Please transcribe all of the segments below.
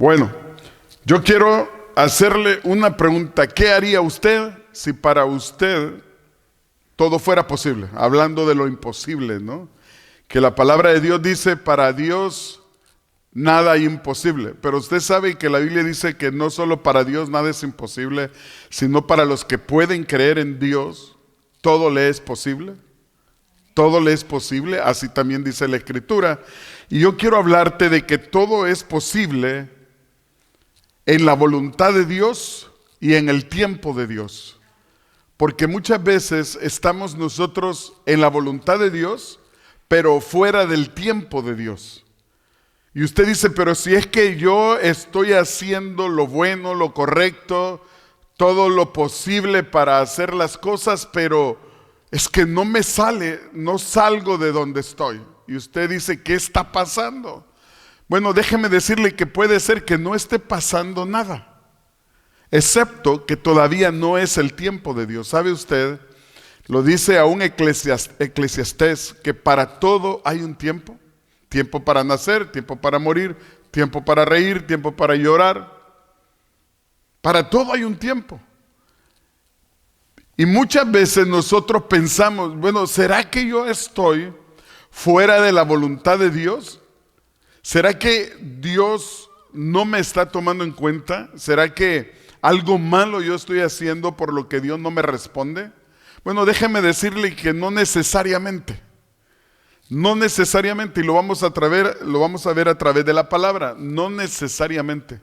Bueno, yo quiero hacerle una pregunta. ¿Qué haría usted si para usted todo fuera posible? Hablando de lo imposible, ¿no? Que la palabra de Dios dice, para Dios nada es imposible. Pero usted sabe que la Biblia dice que no solo para Dios nada es imposible, sino para los que pueden creer en Dios, todo le es posible. Todo le es posible, así también dice la Escritura. Y yo quiero hablarte de que todo es posible en la voluntad de Dios y en el tiempo de Dios. Porque muchas veces estamos nosotros en la voluntad de Dios, pero fuera del tiempo de Dios. Y usted dice, pero si es que yo estoy haciendo lo bueno, lo correcto, todo lo posible para hacer las cosas, pero es que no me sale, no salgo de donde estoy. Y usted dice, ¿qué está pasando? Bueno, déjeme decirle que puede ser que no esté pasando nada, excepto que todavía no es el tiempo de Dios. ¿Sabe usted? Lo dice aún Eclesiastés, que para todo hay un tiempo. Tiempo para nacer, tiempo para morir, tiempo para reír, tiempo para llorar. Para todo hay un tiempo. Y muchas veces nosotros pensamos, bueno, ¿será que yo estoy fuera de la voluntad de Dios? ¿Será que Dios no me está tomando en cuenta? ¿Será que algo malo yo estoy haciendo por lo que Dios no me responde? Bueno, déjeme decirle que no necesariamente. No necesariamente, y lo vamos a ver a través de la palabra, no necesariamente.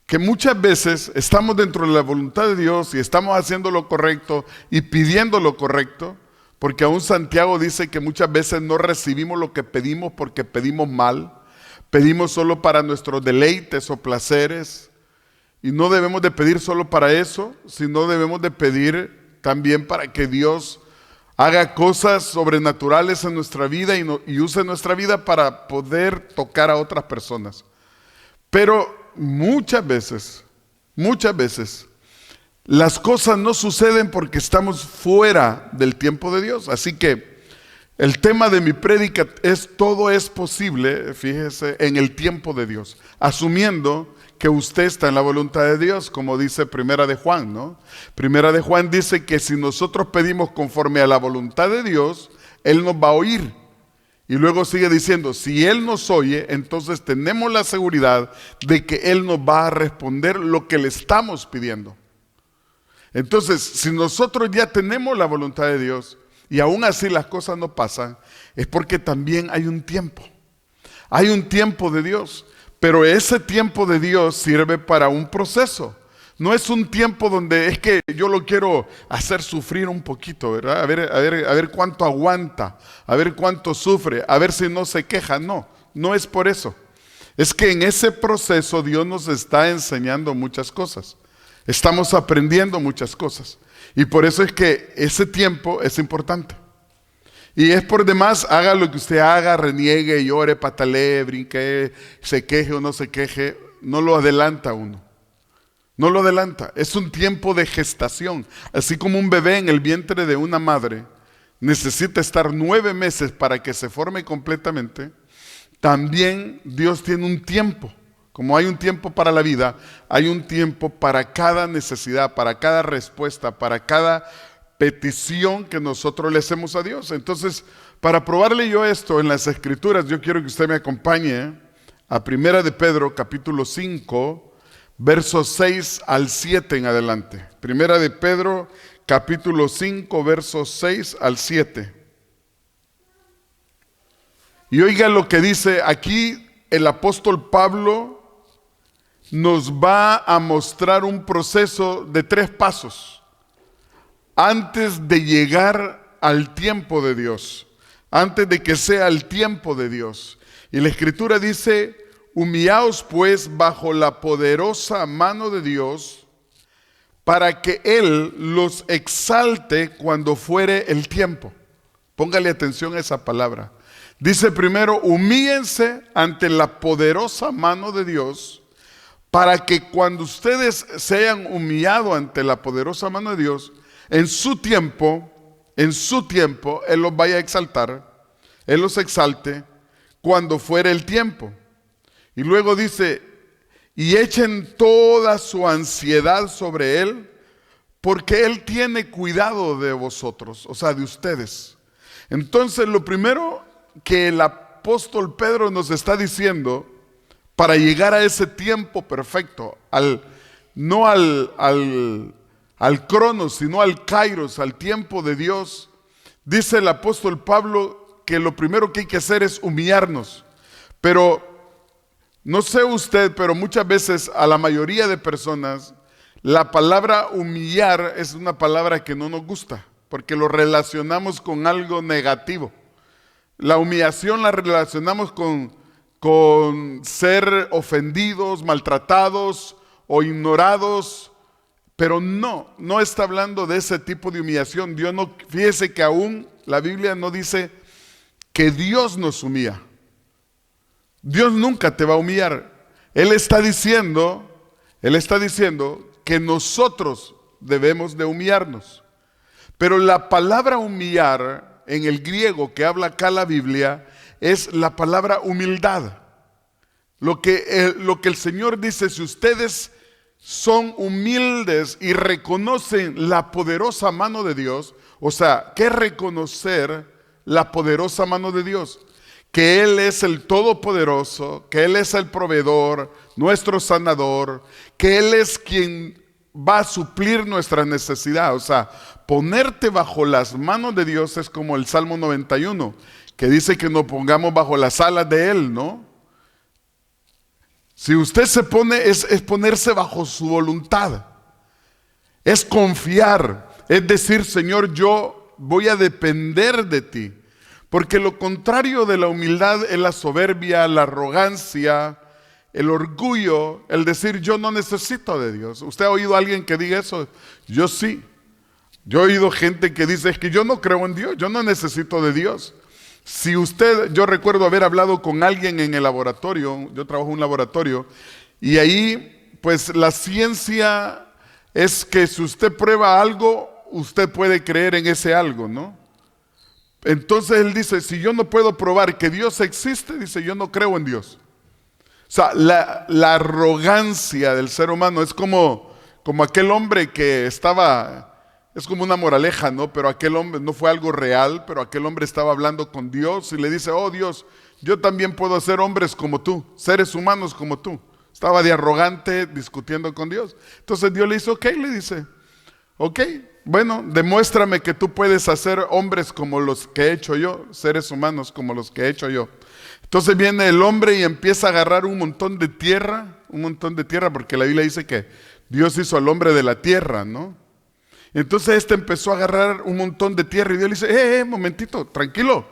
Que muchas veces estamos dentro de la voluntad de Dios y estamos haciendo lo correcto y pidiendo lo correcto, porque aún Santiago dice que muchas veces no recibimos lo que pedimos porque pedimos mal, pedimos solo para nuestros deleites o placeres, y no debemos de pedir solo para eso, sino debemos de pedir también para que Dios haga cosas sobrenaturales en nuestra vida y use nuestra vida para poder tocar a otras personas. Pero muchas veces, las cosas no suceden porque estamos fuera del tiempo de Dios. Así que el tema de mi prédica es: todo es posible, fíjese, en el tiempo de Dios, asumiendo que usted está en la voluntad de Dios, como dice Primera de Juan, ¿no? Primera de Juan dice que si nosotros pedimos conforme a la voluntad de Dios, Él nos va a oír. Y luego sigue diciendo, si Él nos oye, entonces tenemos la seguridad de que Él nos va a responder lo que le estamos pidiendo. Entonces, si nosotros ya tenemos la voluntad de Dios y aún así las cosas no pasan, es porque también hay un tiempo. Hay un tiempo de Dios, pero ese tiempo de Dios sirve para un proceso. No es un tiempo donde es que yo lo quiero hacer sufrir un poquito, ¿verdad? A ver cuánto aguanta, a ver cuánto sufre, a ver si no se queja. No, no es por eso. Es que en ese proceso Dios nos está enseñando muchas cosas. Estamos aprendiendo muchas cosas. Y por eso es que ese tiempo es importante. Y es por demás, haga lo que usted haga, reniegue, llore, patalee, brinque, se queje o no se queje, no lo adelanta uno. No lo adelanta, es un tiempo de gestación. Así como un bebé en el vientre de una madre necesita estar 9 meses para que se forme completamente, también Dios tiene un tiempo. Como hay un tiempo para la vida, hay un tiempo para cada necesidad, para cada respuesta, para cada petición que nosotros le hacemos a Dios. Entonces, para probarle yo esto en las Escrituras, yo quiero que usted me acompañe a Primera de Pedro, capítulo 5, versos 6 al 7 en adelante. Primera de Pedro, capítulo 5, versos 6 al 7. Y oiga lo que dice aquí el apóstol Pablo. Nos va a mostrar un proceso de 3 pasos antes de llegar al tiempo de Dios, antes de que sea el tiempo de Dios. Y la Escritura dice: humillaos pues bajo la poderosa mano de Dios, para que Él los exalte cuando fuere el tiempo. Póngale atención a esa palabra. Dice primero, humíllense ante la poderosa mano de Dios, para que cuando ustedes se hayan humillado ante la poderosa mano de Dios, en su tiempo, Él los vaya a exaltar, Él los exalte cuando fuere el tiempo. Y luego dice, y echen toda su ansiedad sobre Él, porque Él tiene cuidado de vosotros, o sea, de ustedes. Entonces, lo primero que el apóstol Pedro nos está diciendo para llegar a ese tiempo perfecto, no al cronos, sino al kairos, al tiempo de Dios, dice el apóstol Pablo que lo primero que hay que hacer es humillarnos. Pero no sé usted, pero muchas veces a la mayoría de personas la palabra humillar es una palabra que no nos gusta, porque lo relacionamos con algo negativo. La humillación la relacionamos con ser ofendidos, maltratados o ignorados, pero no está hablando de ese tipo de humillación. Dios no, fíjese que aún la Biblia no dice que Dios nos humilla. Dios nunca te va a humillar. Él está diciendo que nosotros debemos de humillarnos. Pero la palabra humillar en el griego que habla acá la Biblia es la palabra humildad. Lo que el Señor dice, si ustedes son humildes y reconocen la poderosa mano de Dios, o sea, ¿qué es reconocer la poderosa mano de Dios? Que Él es el Todopoderoso, que Él es el proveedor, nuestro sanador, que Él es quien va a suplir nuestra necesidad. O sea, ponerte bajo las manos de Dios es como el Salmo 91, que dice que nos pongamos bajo las alas de Él, ¿no? Si usted se pone, es ponerse bajo su voluntad, es confiar, es decir, Señor, yo voy a depender de ti. Porque lo contrario de la humildad es la soberbia, la arrogancia, el orgullo, el decir yo no necesito de Dios. ¿Usted ha oído a alguien que diga eso? Yo sí. Yo he oído gente que dice es que yo no creo en Dios, yo no necesito de Dios. Yo recuerdo haber hablado con alguien en el laboratorio, yo trabajo en un laboratorio, y ahí pues la ciencia es que si usted prueba algo, usted puede creer en ese algo, ¿no? Entonces él dice, si yo no puedo probar que Dios existe, dice, yo no creo en Dios. O sea, la arrogancia del ser humano es como aquel hombre que es como una moraleja, ¿no? Pero aquel hombre, no fue algo real, pero aquel hombre estaba hablando con Dios y le dice, oh Dios, yo también puedo ser hombres como tú, seres humanos como tú. Estaba de arrogante discutiendo con Dios. Entonces Dios le dice, ok, le dice, ok, bueno, demuéstrame que tú puedes hacer hombres como los que he hecho yo, seres humanos como los que he hecho yo. Entonces viene el hombre y empieza a agarrar un montón de tierra, porque la Biblia dice que Dios hizo al hombre de la tierra, ¿no? Entonces empezó a agarrar un montón de tierra y Dios le dice, momentito, tranquilo,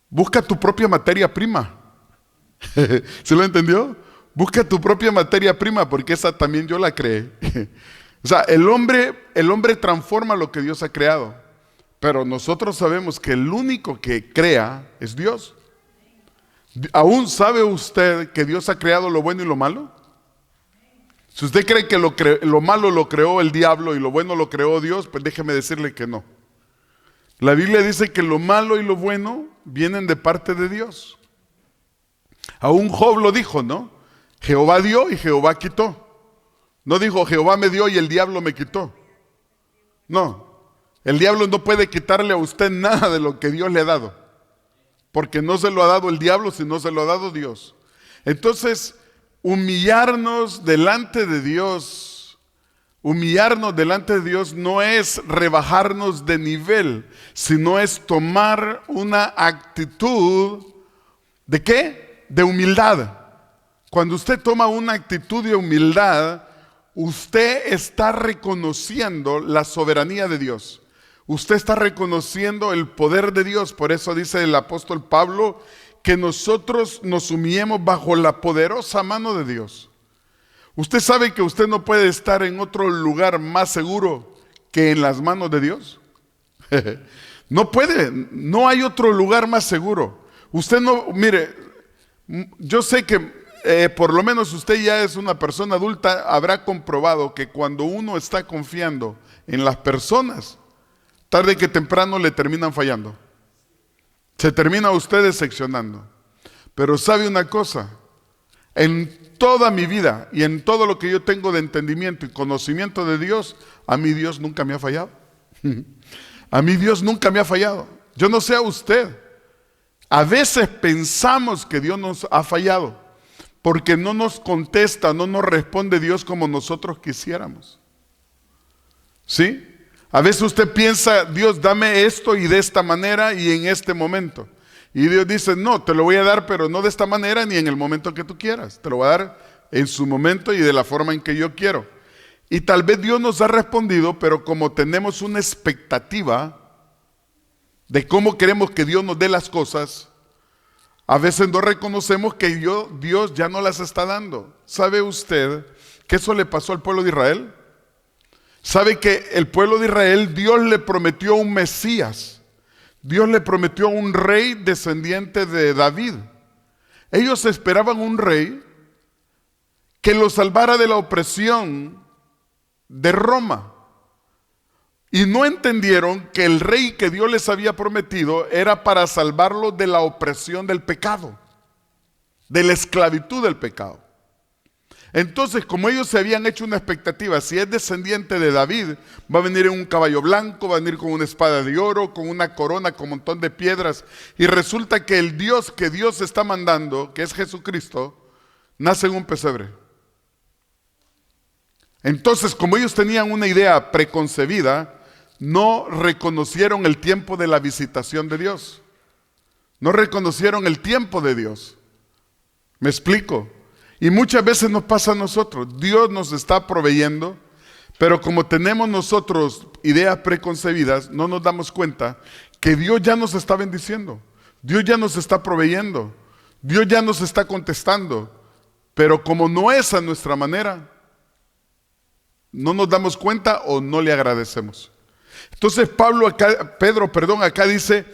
busca tu propia materia prima. ¿Sí lo entendió? Busca tu propia materia prima, porque esa también yo la creé. O sea, el hombre transforma lo que Dios ha creado, pero nosotros sabemos que el único que crea es Dios. ¿Aún sabe usted que Dios ha creado lo bueno y lo malo? Si usted cree que lo malo lo creó el diablo y lo bueno lo creó Dios, pues déjeme decirle que no. La Biblia dice que lo malo y lo bueno vienen de parte de Dios. Aún Job lo dijo, ¿no? Jehová dio y Jehová quitó. No dijo Jehová me dio y el diablo me quitó. No, el diablo no puede quitarle a usted nada de lo que Dios le ha dado, porque no se lo ha dado el diablo, sino se lo ha dado Dios. Entonces, humillarnos delante de Dios no es rebajarnos de nivel, sino es tomar una actitud ¿de qué? De humildad. Cuando usted toma una actitud de humildad, usted está reconociendo la soberanía de Dios. Usted está reconociendo el poder de Dios. Por eso dice el apóstol Pablo que nosotros nos humillemos bajo la poderosa mano de Dios. ¿Usted sabe que usted no puede estar en otro lugar más seguro que en las manos de Dios? No puede, no hay otro lugar más seguro. Usted no, mire, yo sé que por lo menos usted ya es una persona adulta, habrá comprobado que cuando uno está confiando en las personas, tarde que temprano le terminan fallando. Se termina usted decepcionando. Pero sabe una cosa, en toda mi vida y en todo lo que yo tengo de entendimiento y conocimiento de Dios, a mí Dios nunca me ha fallado. A mí Dios nunca me ha fallado. Yo no sé a usted. A veces pensamos que Dios nos ha fallado porque no nos contesta, no nos responde Dios como nosotros quisiéramos. ¿Sí? A veces usted piensa, Dios, dame esto y de esta manera y en este momento. Y Dios dice, no, te lo voy a dar, pero no de esta manera ni en el momento que tú quieras. Te lo voy a dar en su momento y de la forma en que yo quiero. Y tal vez Dios nos ha respondido, pero como tenemos una expectativa de cómo queremos que Dios nos dé las cosas, a veces no reconocemos que Dios ya no las está dando. ¿Sabe usted que eso le pasó al pueblo de Israel? ¿Sabe que el pueblo de Israel, Dios le prometió un Mesías? Dios le prometió un rey descendiente de David. Ellos esperaban un rey que los salvara de la opresión de Roma. Y no entendieron que el rey que Dios les había prometido era para salvarlos de la opresión del pecado, de la esclavitud del pecado. Entonces, como ellos se habían hecho una expectativa, si es descendiente de David, va a venir en un caballo blanco, va a venir con una espada de oro, con una corona, con un montón de piedras. Y resulta que el Dios que Dios está mandando, que es Jesucristo, nace en un pesebre. Entonces, como ellos tenían una idea preconcebida, no reconocieron el tiempo de la visitación de Dios. No reconocieron el tiempo de Dios. ¿Me explico? Y muchas veces nos pasa a nosotros. Dios nos está proveyendo, pero como tenemos nosotros ideas preconcebidas, no nos damos cuenta que Dios ya nos está bendiciendo. Dios ya nos está proveyendo. Dios ya nos está contestando. Pero como no es a nuestra manera, no nos damos cuenta o no le agradecemos. Entonces Pedro acá dice,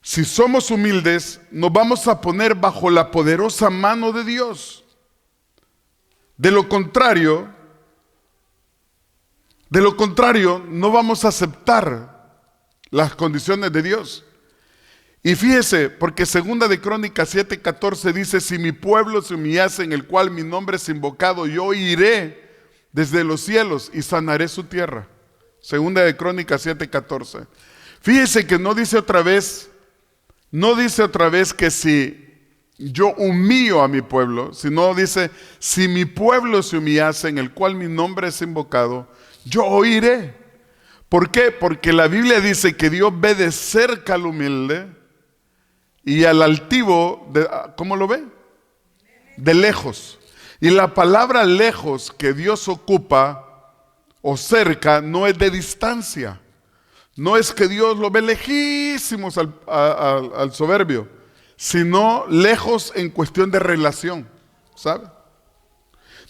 si somos humildes, nos vamos a poner bajo la poderosa mano de Dios. De lo contrario, no vamos a aceptar las condiciones de Dios. Y fíjese, porque segunda de Crónicas 7:14 dice, si mi pueblo se humillase en el cual mi nombre es invocado, yo iré desde los cielos y sanaré su tierra. Segunda de Crónicas 7:14. Fíjese que no dice otra vez que si yo humillo a mi pueblo, sino dice, si mi pueblo se humillase en el cual mi nombre es invocado, yo oiré. ¿Por qué? Porque la Biblia dice que Dios ve de cerca al humilde y al altivo, ¿cómo lo ve? De lejos. Y la palabra lejos que Dios ocupa o cerca no es de distancia. No es que Dios lo ve lejísimos al soberbio, sino lejos en cuestión de relación, ¿sabe?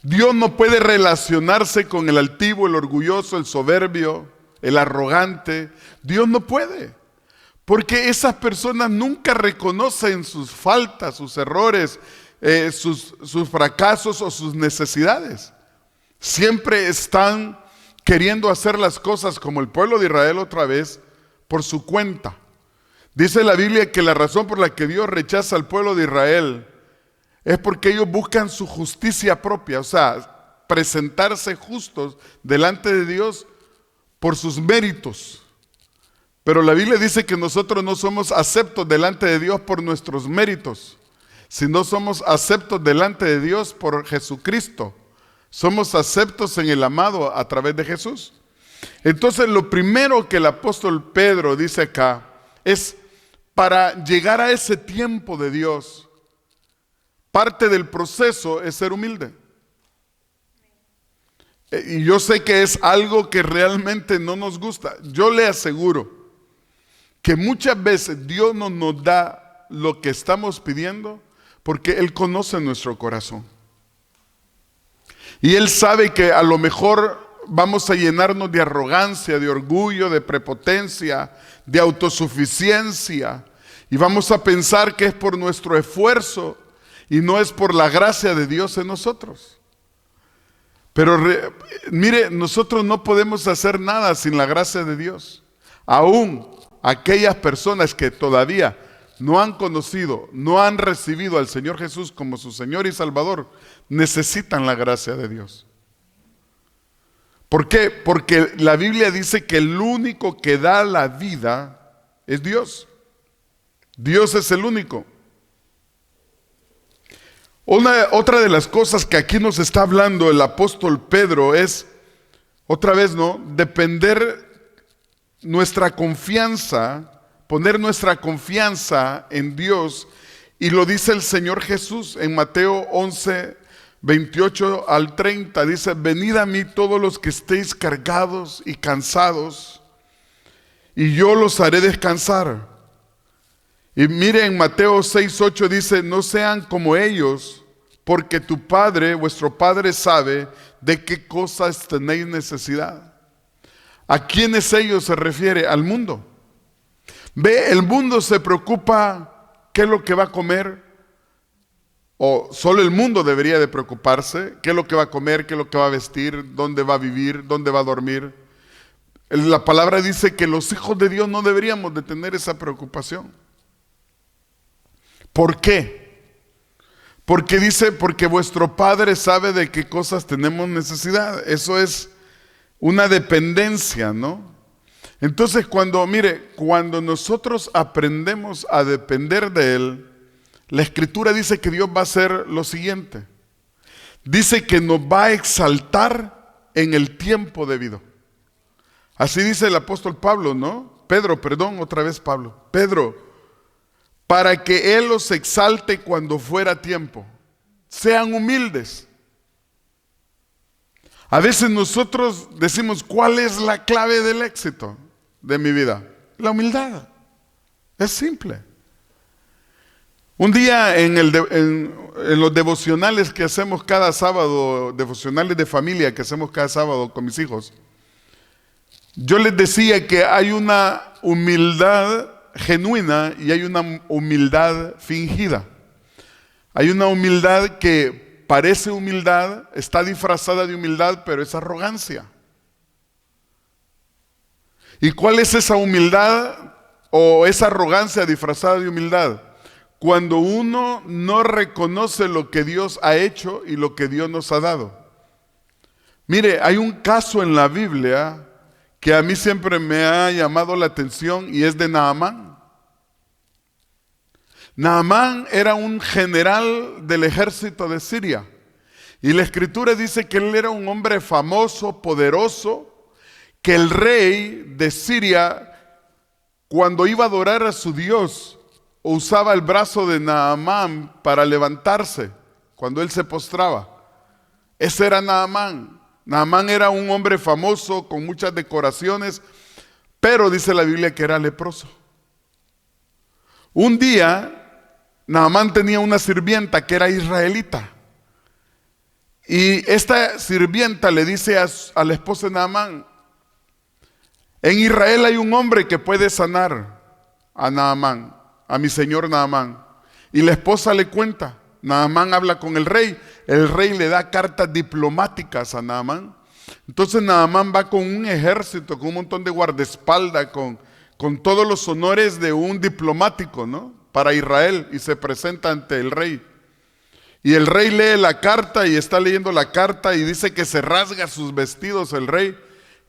Dios no puede relacionarse con el altivo, el orgulloso, el soberbio, el arrogante. Dios no puede, porque esas personas nunca reconocen sus faltas, sus errores, sus fracasos o sus necesidades. Siempre están queriendo hacer las cosas como el pueblo de Israel otra vez, por su cuenta. Dice la Biblia que la razón por la que Dios rechaza al pueblo de Israel es porque ellos buscan su justicia propia, o sea, presentarse justos delante de Dios por sus méritos. Pero la Biblia dice que nosotros no somos aceptos delante de Dios por nuestros méritos, sino somos aceptos delante de Dios por Jesucristo. Somos aceptos en el amado a través de Jesús. Entonces lo primero que el apóstol Pedro dice acá es, para llegar a ese tiempo de Dios, parte del proceso es ser humilde. Y yo sé que es algo que realmente no nos gusta. Yo le aseguro que muchas veces Dios no nos da lo que estamos pidiendo porque Él conoce nuestro corazón. Y Él sabe que a lo mejor vamos a llenarnos de arrogancia, de orgullo, de prepotencia, de autosuficiencia. Y vamos a pensar que es por nuestro esfuerzo y no es por la gracia de Dios en nosotros. Pero mire, nosotros no podemos hacer nada sin la gracia de Dios. Aún aquellas personas que todavía no han conocido, no han recibido al Señor Jesús como su Señor y Salvador, necesitan la gracia de Dios. ¿Por qué? Porque la Biblia dice que el único que da la vida es Dios. Dios es el único. Otra de las cosas que aquí nos está hablando el apóstol Pedro es, otra vez, ¿no? Depender nuestra confianza, poner nuestra confianza en Dios. Y lo dice el Señor Jesús en Mateo 11, 28 al 30. Dice: venid a mí todos los que estéis cargados y cansados, y yo los haré descansar. Y mire, en Mateo 6, 8 dice: no sean como ellos, porque tu Padre, vuestro Padre, sabe de qué cosas tenéis necesidad. ¿A quiénes ellos se refiere? Al mundo. Ve, el mundo se preocupa qué es lo que va a comer, o solo el mundo debería de preocuparse qué es lo que va a comer, qué es lo que va a vestir, dónde va a vivir, dónde va a dormir. La palabra dice que los hijos de Dios no deberíamos de tener esa preocupación. ¿Por qué? Porque dice: porque vuestro Padre sabe de qué cosas tenemos necesidad. Eso es una dependencia, ¿no? Entonces cuando nosotros aprendemos a depender de Él, la Escritura dice que Dios va a hacer lo siguiente. Dice que nos va a exaltar en el tiempo debido. Así dice el apóstol Pablo, ¿no? Pedro, para que Él los exalte cuando fuera tiempo. Sean humildes. A veces nosotros decimos: ¿cuál es la clave del éxito de mi vida? La humildad. Es simple. Un día en los devocionales que hacemos cada sábado, devocionales de familia que hacemos cada sábado con mis hijos, yo les decía que hay una humildad genuina y hay una humildad fingida. Hay una humildad que parece humildad, está disfrazada de humildad, pero es arrogancia. ¿Y cuál es esa humildad o esa arrogancia disfrazada de humildad? Cuando uno no reconoce lo que Dios ha hecho y lo que Dios nos ha dado. Mire, hay un caso en la Biblia que a mí siempre me ha llamado la atención y es de Naamán. Naamán era un general del ejército de Siria y la Escritura dice que él era un hombre famoso, poderoso, que el rey de Siria, cuando iba a adorar a su Dios, usaba el brazo de Naamán para levantarse cuando él se postraba. Ese era Naamán. Naamán era un hombre famoso con muchas decoraciones, pero dice la Biblia que era leproso. Un día Naamán tenía una sirvienta que era israelita, y esta sirvienta le dice a la esposa de Naamán: en Israel hay un hombre que puede sanar a Naamán, a mi señor Naamán. Y la esposa le cuenta. Naamán habla con el rey le da cartas diplomáticas a Naamán. Entonces Naamán va con un ejército, con un montón de guardaespaldas, con todos los honores de un diplomático, ¿no? Para Israel, y se presenta ante el rey. Y el rey lee la carta y está leyendo la carta y dice que se rasga sus vestidos el rey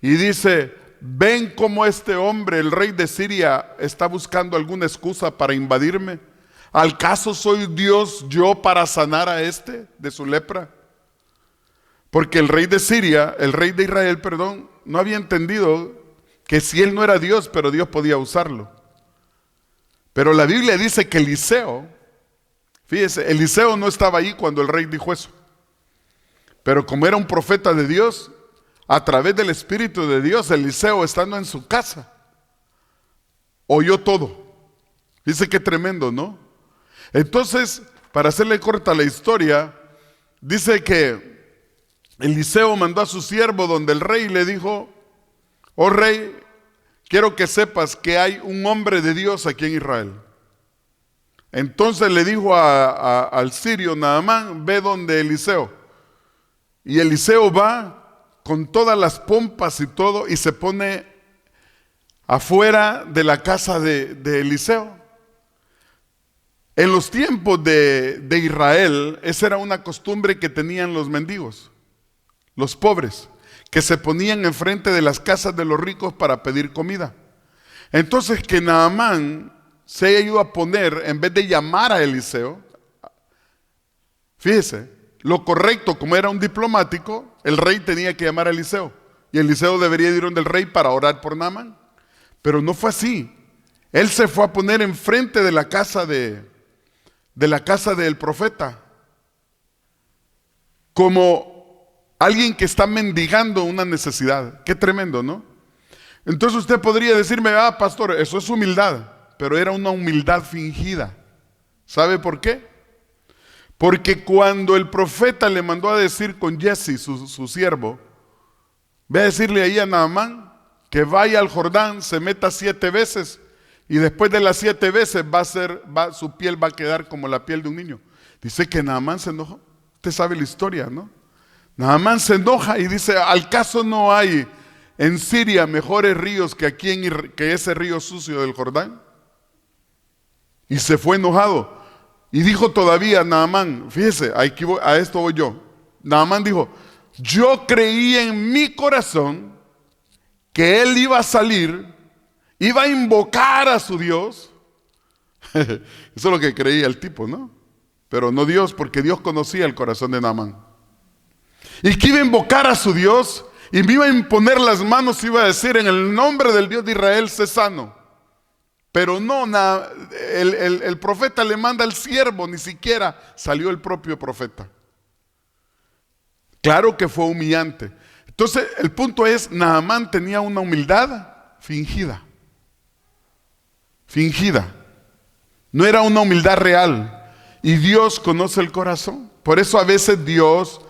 y dice: ¿ven cómo este hombre, el rey de Siria, está buscando alguna excusa para invadirme? ¿Al caso soy Dios yo para sanar a este de su lepra? Porque el rey de Siria, el rey de Israel, perdón, no había entendido que si él no era Dios, pero Dios podía usarlo. Pero la Biblia dice que Eliseo, fíjese, Eliseo no estaba ahí cuando el rey dijo eso. Pero como era un profeta de Dios, a través del Espíritu de Dios, Eliseo, estando en su casa, oyó todo. Dice que tremendo, ¿no? Entonces, para hacerle corta la historia, dice que Eliseo mandó a su siervo donde el rey le dijo: oh rey, quiero que sepas que hay un hombre de Dios aquí en Israel. Entonces le dijo al sirio Naamán: ve donde Eliseo. Y Eliseo va con todas las pompas y todo y se pone afuera de la casa de Eliseo. En los tiempos de Israel, esa era una costumbre que tenían los mendigos, los pobres, que se ponían enfrente de las casas de los ricos para pedir comida. Entonces que Naamán se haya ido a poner, en vez de llamar a Eliseo, fíjese, lo correcto, como era un diplomático, el rey tenía que llamar a Eliseo. Y Eliseo debería ir donde el rey para orar por Naamán. Pero no fue así. Él se fue a poner enfrente de la casa del profeta, como alguien que está mendigando una necesidad. Qué tremendo, ¿no? Entonces usted podría decirme, pastor, eso es humildad, pero era una humildad fingida. ¿Sabe por qué? Porque cuando el profeta le mandó a decir con Jesse, su siervo, ve a decirle ahí a Naamán que vaya al Jordán, se meta 7 veces y después de las 7 veces su piel va a quedar como la piel de un niño. Dice que Naamán se enojó. Usted sabe la historia, ¿no? Naamán se enoja y dice, ¿al caso no hay en Siria mejores ríos que aquí que ese río sucio del Jordán? Y se fue enojado. Y dijo todavía Naamán, fíjese, a esto voy yo. Naamán dijo, yo creí en mi corazón que él iba a salir, iba a invocar a su Dios. Eso es lo que creía el tipo, ¿no? Pero no Dios, porque Dios conocía el corazón de Naamán. Y que iba a invocar a su Dios y me iba a imponer las manos y iba a decir, en el nombre del Dios de Israel, sé sano. Pero no, el profeta le manda al siervo, ni siquiera salió el propio profeta. Claro que fue humillante. Entonces, el punto es, Naamán tenía una humildad fingida. Fingida. No era una humildad real. Y Dios conoce el corazón. Por eso a veces Dios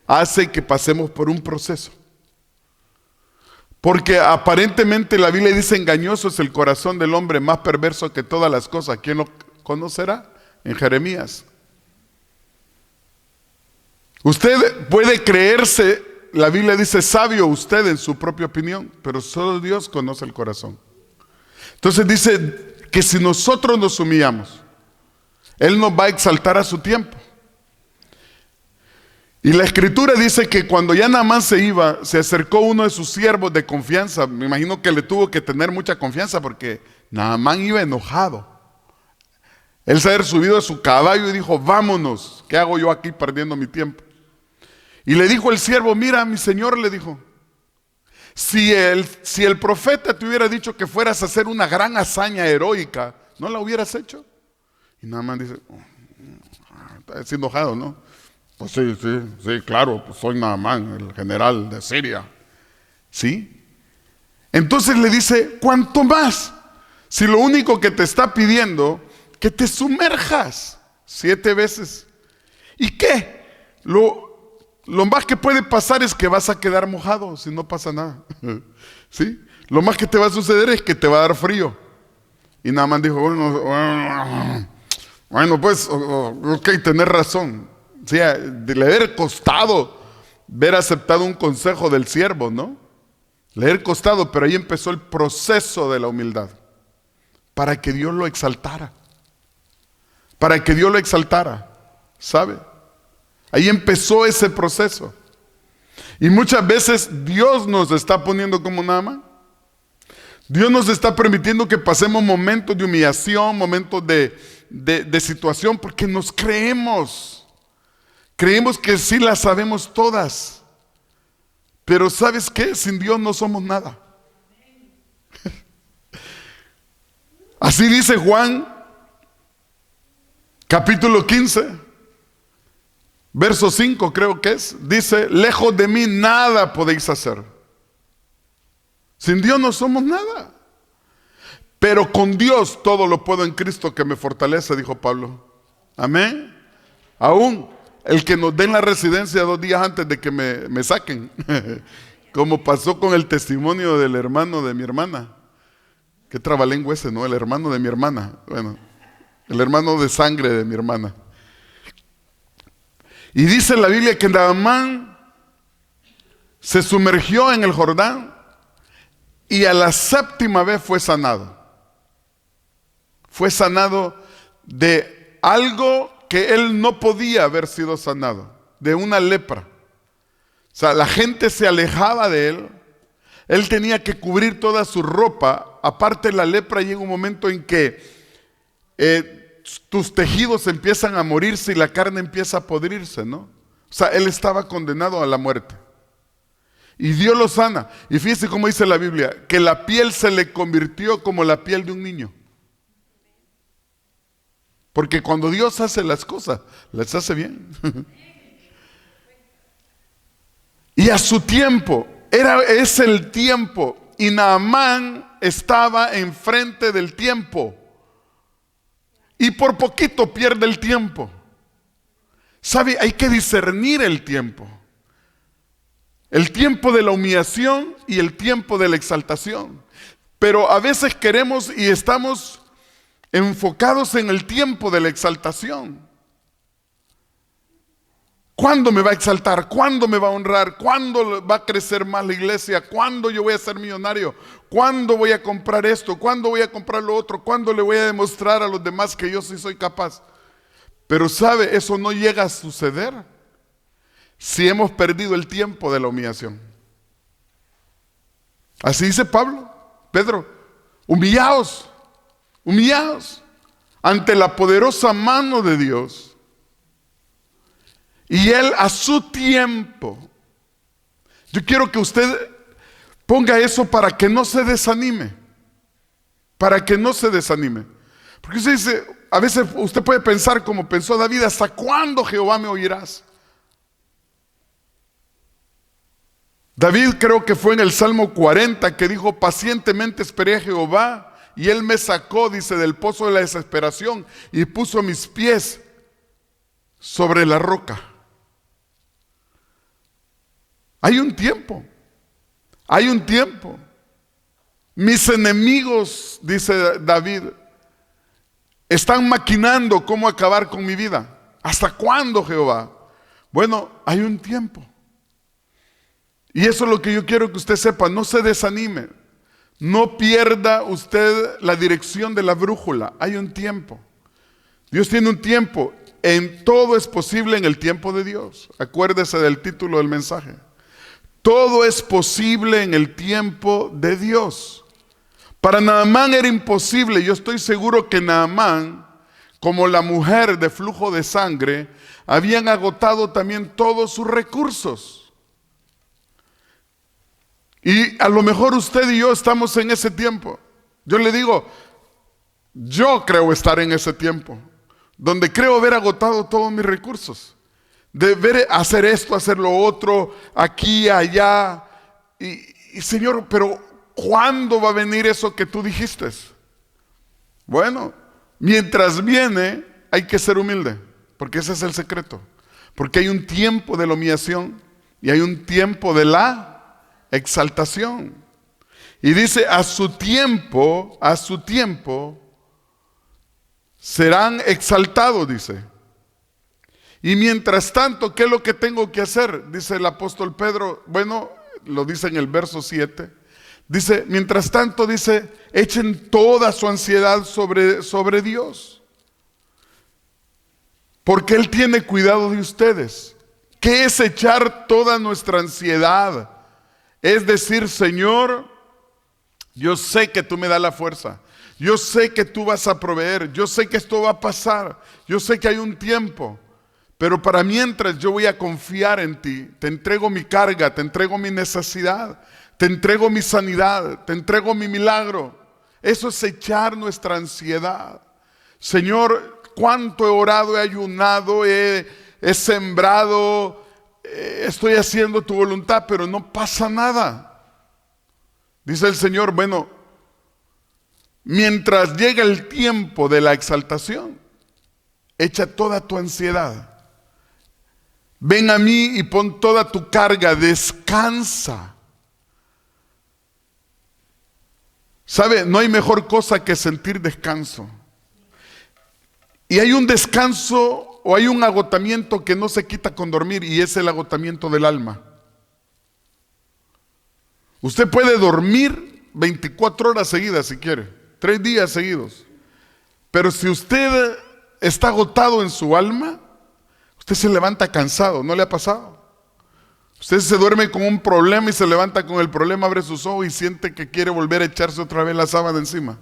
hace que pasemos por un proceso. Porque aparentemente la Biblia dice, engañoso es el corazón del hombre, más perverso que todas las cosas. ¿Quién lo conocerá? En Jeremías. Usted puede creerse, la Biblia dice, sabio usted en su propia opinión, pero solo Dios conoce el corazón. Entonces dice que si nosotros nos humillamos, Él nos va a exaltar a su tiempo. Y la escritura dice que cuando ya Naamán se iba, se acercó uno de sus siervos de confianza. Me imagino que le tuvo que tener mucha confianza porque Naamán iba enojado. Él se había subido a su caballo y dijo, vámonos, ¿qué hago yo aquí perdiendo mi tiempo? Y le dijo el siervo, mira, mi señor, le dijo, si el profeta te hubiera dicho que fueras a hacer una gran hazaña heroica, ¿no la hubieras hecho? Y Naamán dice, está enojado, ¿no? Pues sí, claro, pues soy Naamán, el general de Siria. ¿Sí? Entonces le dice, ¿cuánto más? Si lo único que te está pidiendo, que te sumerjas 7 veces. ¿Y qué? Lo más que puede pasar es que vas a quedar mojado si no pasa nada. ¿Sí? Lo más que te va a suceder es que te va a dar frío. Y Naamán dijo, bueno pues, ok, tenés razón. O sea, de le haber costado haber aceptado un consejo del siervo, ¿no? Le haber costado, pero ahí empezó el proceso de la humildad. Para que Dios lo exaltara. Para que Dios lo exaltara. ¿Sabe? Ahí empezó ese proceso. Y muchas veces Dios nos está poniendo como Naamán. Dios nos está permitiendo que pasemos momentos de humillación, momentos de situación, porque nos creemos. Creemos que sí las sabemos todas. Pero ¿sabes qué? Sin Dios no somos nada. Así dice Juan, capítulo 15, verso 5 creo que es. Dice, lejos de mí nada podéis hacer. Sin Dios no somos nada. Pero con Dios todo lo puedo en Cristo que me fortalece, dijo Pablo. Amén. Aún el que nos den la residencia 2 días antes de que me saquen. Como pasó con el testimonio del hermano de mi hermana. Qué trabalengua ese, ¿no? El hermano de mi hermana. Bueno, el hermano de sangre de mi hermana. Y dice la Biblia que Naamán se sumergió en el Jordán y a la 7ª vez fue sanado. Fue sanado de algo que él no podía haber sido sanado, de una lepra. O sea, la gente se alejaba de él. Él tenía que cubrir toda su ropa. Aparte, la lepra llega un momento en que tus tejidos empiezan a morirse y la carne empieza a podrirse, ¿no? O sea, él estaba condenado a la muerte. Y Dios lo sana. Y fíjese cómo dice la Biblia, que la piel se le convirtió como la piel de un niño. Porque cuando Dios hace las cosas, las hace bien. Y a su tiempo, es el tiempo. Y Naamán estaba enfrente del tiempo. Y por poquito pierde el tiempo. ¿Sabe? Hay que discernir el tiempo. El tiempo de la humillación y el tiempo de la exaltación. Pero a veces queremos y estamos enfocados en el tiempo de la exaltación. ¿Cuándo me va a exaltar? ¿Cuándo me va a honrar? ¿Cuándo va a crecer más la iglesia? ¿Cuándo yo voy a ser millonario? ¿Cuándo voy a comprar esto? ¿Cuándo voy a comprar lo otro? ¿Cuándo le voy a demostrar a los demás que yo sí soy capaz? Pero ¿sabe? Eso no llega a suceder si hemos perdido el tiempo de la humillación. Así dice Pedro, humillaos ante la poderosa mano de Dios. Y Él a su tiempo. Yo quiero que usted ponga eso para que no se desanime. Para que no se desanime. Porque usted dice, a veces usted puede pensar como pensó David, ¿hasta cuándo, Jehová, me oirás? David creo que fue en el Salmo 40 que dijo, pacientemente esperé a Jehová y Él me sacó, dice, del pozo de la desesperación y puso mis pies sobre la roca. Hay un tiempo. Mis enemigos, dice David, están maquinando cómo acabar con mi vida. ¿Hasta cuándo, Jehová? Bueno, hay un tiempo. Y eso es lo que yo quiero que usted sepa, no se desanime. No pierda usted la dirección de la brújula. Hay un tiempo. Dios tiene un tiempo. En todo es posible en el tiempo de Dios. Acuérdese del título del mensaje. Todo es posible en el tiempo de Dios. Para Naamán era imposible. Yo estoy seguro que Naamán, como la mujer de flujo de sangre, habían agotado también todos sus recursos. Y a lo mejor usted y yo estamos en ese tiempo. Yo le digo, yo creo estar en ese tiempo, donde creo haber agotado todos mis recursos. De ver hacer esto, hacer lo otro, aquí, allá. Y Señor, pero ¿cuándo va a venir eso que tú dijiste? Bueno, mientras viene, hay que ser humilde, porque ese es el secreto. Porque hay un tiempo de la humillación y hay un tiempo de la exaltación. Y dice, a su tiempo serán exaltados, dice. Y mientras tanto, ¿qué es lo que tengo que hacer? Dice el apóstol Pedro, bueno, lo dice en el verso 7. Dice, mientras tanto, dice, echen toda su ansiedad sobre Dios. Porque Él tiene cuidado de ustedes. ¿Qué es echar toda nuestra ansiedad? Es decir, Señor, yo sé que tú me das la fuerza. Yo sé que tú vas a proveer. Yo sé que esto va a pasar. Yo sé que hay un tiempo. Pero para mientras yo voy a confiar en ti. Te entrego mi carga, te entrego mi necesidad, te entrego mi sanidad, te entrego mi milagro. Eso es echar nuestra ansiedad. Señor, cuánto he orado, he ayunado, he sembrado, estoy haciendo tu voluntad, pero no pasa nada. Dice el Señor, bueno, mientras llega el tiempo de la exaltación, echa toda tu ansiedad. Ven a mí y pon toda tu carga, descansa. ¿Sabe? No hay mejor cosa que sentir descanso. Y hay un descanso o hay un agotamiento que no se quita con dormir y es el agotamiento del alma. Usted puede dormir 24 horas seguidas si quiere, 3 días seguidos. Pero si usted está agotado en su alma, usted se levanta cansado, ¿no le ha pasado? Usted se duerme con un problema y se levanta con el problema, abre sus ojos y siente que quiere volver a echarse otra vez la sábana encima.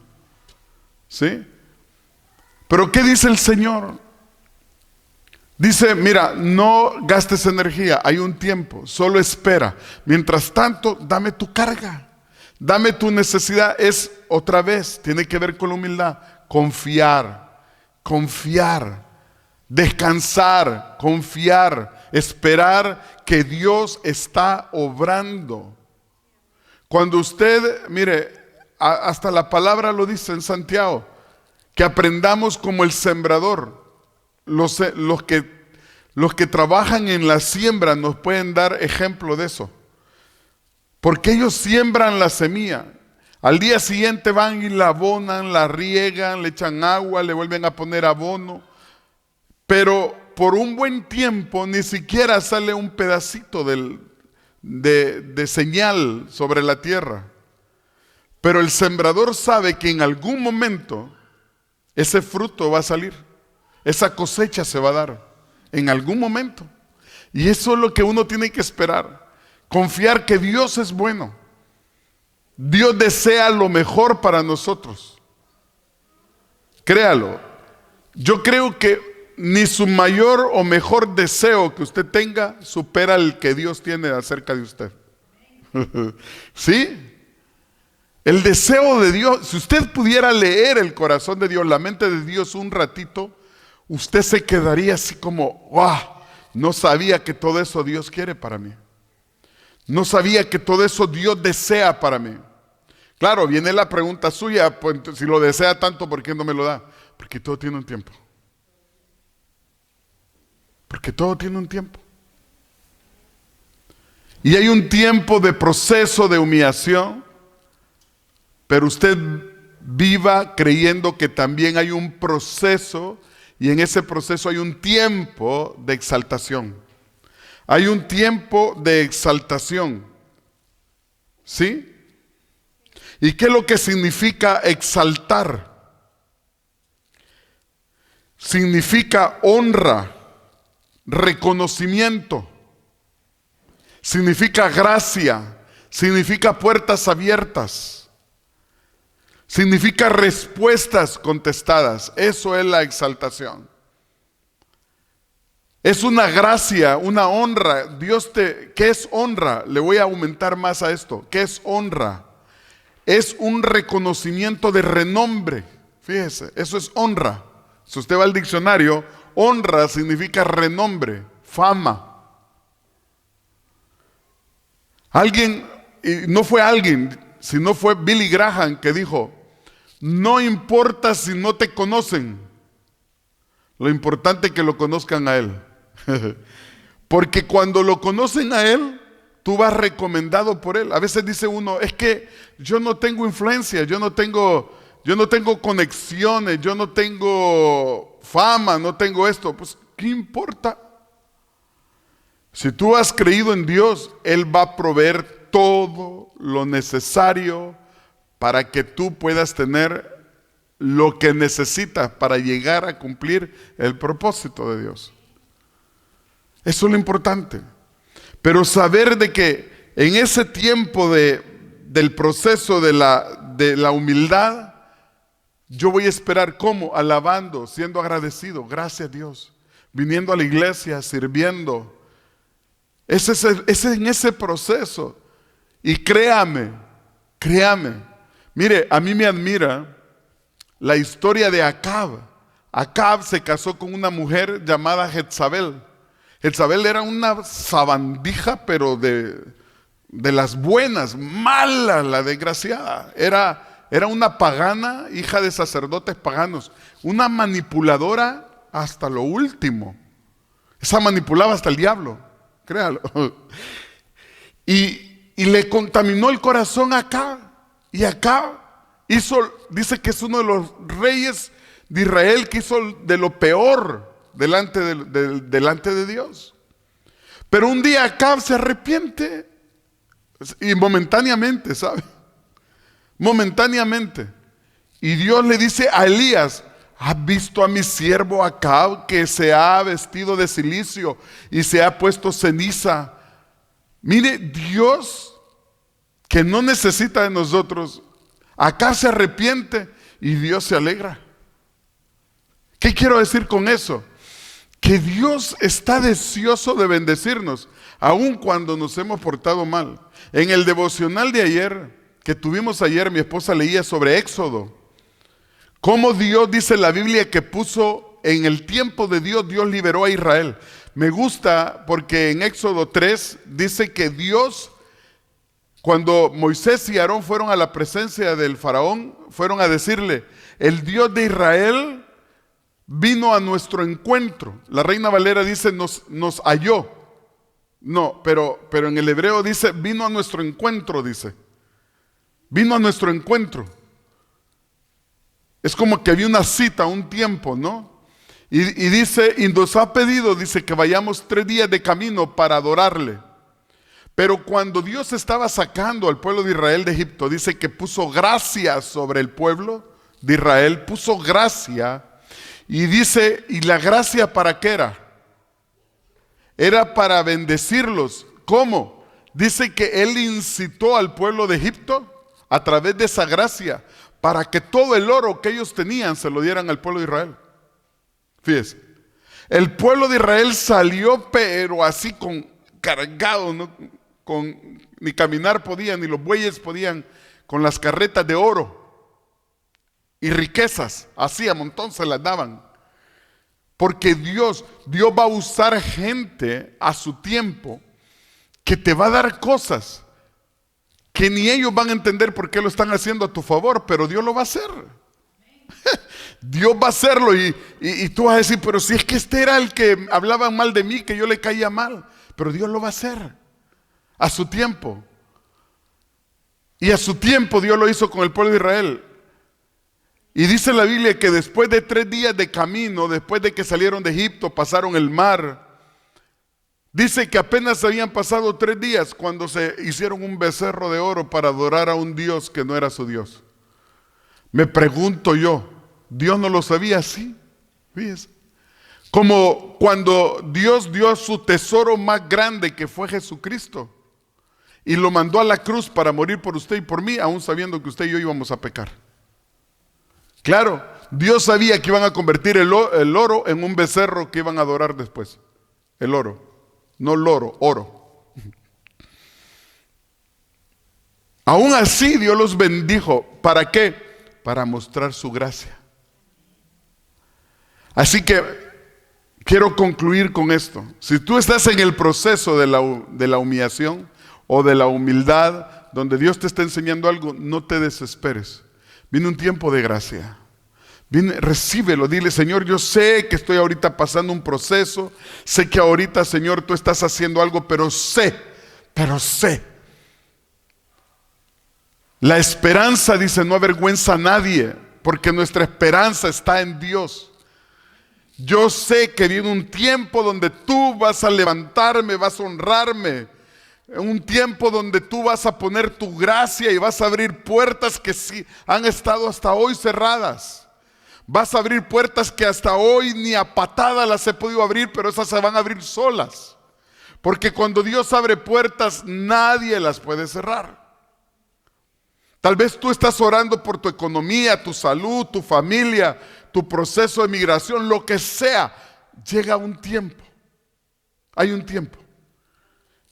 ¿Sí? Pero ¿qué dice el Señor? Dice, mira, no gastes energía, hay un tiempo, solo espera. Mientras tanto, dame tu carga, dame tu necesidad. Es otra vez, tiene que ver con la humildad. Confiar, descansar, confiar, esperar que Dios está obrando. Cuando usted, mire, hasta la palabra lo dice en Santiago, que aprendamos como el sembrador. Los que trabajan en la siembra nos pueden dar ejemplo de eso. Porque ellos siembran la semilla. Al día siguiente van y la abonan, la riegan, le echan agua, le vuelven a poner abono. Pero por un buen tiempo ni siquiera sale un pedacito de señal sobre la tierra. Pero el sembrador sabe que en algún momento ese fruto va a salir. Esa cosecha se va a dar en algún momento. Y eso es lo que uno tiene que esperar. Confiar que Dios es bueno. Dios desea lo mejor para nosotros. Créalo. Yo creo que ni su mayor o mejor deseo que usted tenga supera el que Dios tiene acerca de usted. ¿Sí? El deseo de Dios, si usted pudiera leer el corazón de Dios, la mente de Dios un ratito, usted se quedaría así como, ¡wow! No sabía que todo eso Dios quiere para mí. No sabía que todo eso Dios desea para mí. Claro, viene la pregunta suya, pues, si lo desea tanto, ¿por qué no me lo da? Porque todo tiene un tiempo. Porque todo tiene un tiempo. Y hay un tiempo de proceso de humillación, pero usted viva creyendo que también hay un proceso. Y en ese proceso hay un tiempo de exaltación. Hay un tiempo de exaltación. ¿Sí? ¿Y qué es lo que significa exaltar? Significa honra, reconocimiento, significa gracia, significa puertas abiertas. Significa respuestas contestadas. Eso es la exaltación. Es una gracia, una honra. ¿Qué es honra? Le voy a aumentar más a esto. ¿Qué es honra? Es un reconocimiento de renombre. Fíjese, eso es honra. Si usted va al diccionario, honra significa renombre, fama. Alguien, y no fue alguien, sino fue Billy Graham que dijo, no importa si no te conocen, lo importante es que lo conozcan a él. Porque cuando lo conocen a él, tú vas recomendado por él. A veces dice uno, es que yo no tengo influencia, yo no tengo conexiones, yo no tengo fama, no tengo esto. Pues, ¿qué importa? Si tú has creído en Dios, Él va a proveer todo lo necesario para que tú puedas tener lo que necesitas para llegar a cumplir el propósito de Dios. Eso es lo importante. Pero saber de que en ese tiempo del proceso de la humildad, yo voy a esperar ¿cómo? Alabando, siendo agradecido, gracias a Dios, viniendo a la iglesia, sirviendo. Es en ese proceso. Y créame, mire, a mí me admira la historia de Acab. Acab se casó con una mujer llamada Jezabel. Jezabel era una sabandija, pero de las buenas, mala, la desgraciada. Era una pagana, hija de sacerdotes paganos, una manipuladora hasta lo último. Esa manipulaba hasta el diablo, créalo. Y le contaminó el corazón a Acab. Y Acab dice que es uno de los reyes de Israel que hizo de lo peor delante de Dios. Pero un día Acab se arrepiente y momentáneamente, ¿sabe? Momentáneamente. Y Dios le dice a Elías, ¿has visto a mi siervo Acab, que se ha vestido de cilicio y se ha puesto ceniza? Mire, Dios, que no necesita de nosotros, acá se arrepiente y Dios se alegra. ¿Qué quiero decir con eso? Que Dios está deseoso de bendecirnos, aun cuando nos hemos portado mal. En el devocional de ayer, que tuvimos ayer, mi esposa leía sobre Éxodo. Cómo Dios, dice la Biblia, que puso en el tiempo de Dios, Dios liberó a Israel. Me gusta porque en Éxodo 3 dice que Dios, cuando Moisés y Aarón fueron a la presencia del faraón, fueron a decirle, el Dios de Israel vino a nuestro encuentro. La Reina Valera dice nos halló. No, pero en el hebreo dice vino a nuestro encuentro, dice. Vino a nuestro encuentro. Es como que había una cita, un tiempo, ¿no? Y dice, y nos ha pedido, dice, que vayamos 3 días de camino para adorarle. Pero cuando Dios estaba sacando al pueblo de Israel de Egipto, dice que puso gracia sobre el pueblo de Israel, puso gracia. Y dice, ¿y la gracia para qué era? Era para bendecirlos. ¿Cómo? Dice que Él incitó al pueblo de Egipto a través de esa gracia para que todo el oro que ellos tenían se lo dieran al pueblo de Israel. Fíjese, el pueblo de Israel salió pero así cargado, ¿no? Ni caminar podían, ni los bueyes podían, con las carretas de oro y riquezas, así a montón se las daban. Porque Dios va a usar gente a su tiempo que te va a dar cosas que ni ellos van a entender por qué lo están haciendo a tu favor, pero Dios lo va a hacer. Dios va a hacerlo y tú vas a decir, pero si es que este era el que hablaba mal de mí, que yo le caía mal, pero Dios lo va a hacer a su tiempo. Y a su tiempo Dios lo hizo con el pueblo de Israel. Y dice la Biblia que después de 3 días de camino, después de que salieron de Egipto, pasaron el mar. Dice que apenas habían pasado 3 días cuando se hicieron un becerro de oro para adorar a un Dios que no era su Dios. Me pregunto yo, ¿Dios no lo sabía así? Fíjese. Como cuando Dios dio su tesoro más grande, que fue Jesucristo, y lo mandó a la cruz para morir por usted y por mí, aún sabiendo que usted y yo íbamos a pecar. Claro, Dios sabía que iban a convertir el oro en un becerro que iban a adorar después. El oro, no loro, oro. Aún así Dios los bendijo. ¿Para qué? Para mostrar su gracia. Así que quiero concluir con esto. Si tú estás en el proceso de la humillación o de la humildad, donde Dios te está enseñando algo, no te desesperes. Viene un tiempo de gracia. Recíbelo, dile, Señor, yo sé que estoy ahorita pasando un proceso, sé que ahorita, Señor, tú estás haciendo algo, pero sé. La esperanza, dice, no avergüenza a nadie, porque nuestra esperanza está en Dios. Yo sé que viene un tiempo donde tú vas a levantarme, vas a honrarme. Un tiempo donde tú vas a poner tu gracia y vas a abrir puertas que sí han estado hasta hoy cerradas. Vas a abrir puertas que hasta hoy ni a patada las he podido abrir, pero esas se van a abrir solas. Porque cuando Dios abre puertas, nadie las puede cerrar. Tal vez tú estás orando por tu economía, tu salud, tu familia, tu proceso de migración, lo que sea. Llega un tiempo. Hay un tiempo.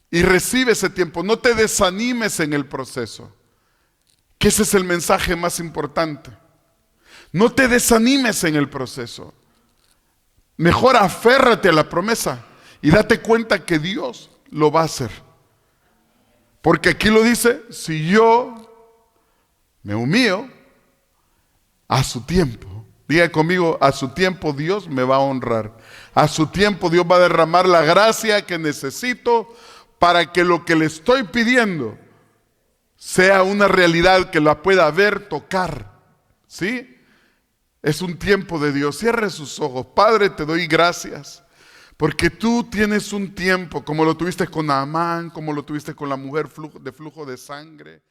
Y recibe ese tiempo. No te desanimes en el proceso. Que ese es el mensaje más importante. No te desanimes en el proceso. Mejor aférrate a la promesa y date cuenta que Dios lo va a hacer. Porque aquí lo dice, si yo me humillo, a su tiempo, diga conmigo, a su tiempo Dios me va a honrar. A su tiempo Dios va a derramar la gracia que necesito para que lo que le estoy pidiendo sea una realidad que la pueda ver, tocar. ¿Sí? Es un tiempo de Dios. Cierre sus ojos. Padre, te doy gracias porque tú tienes un tiempo como lo tuviste con Naamán, como lo tuviste con la mujer de flujo de sangre.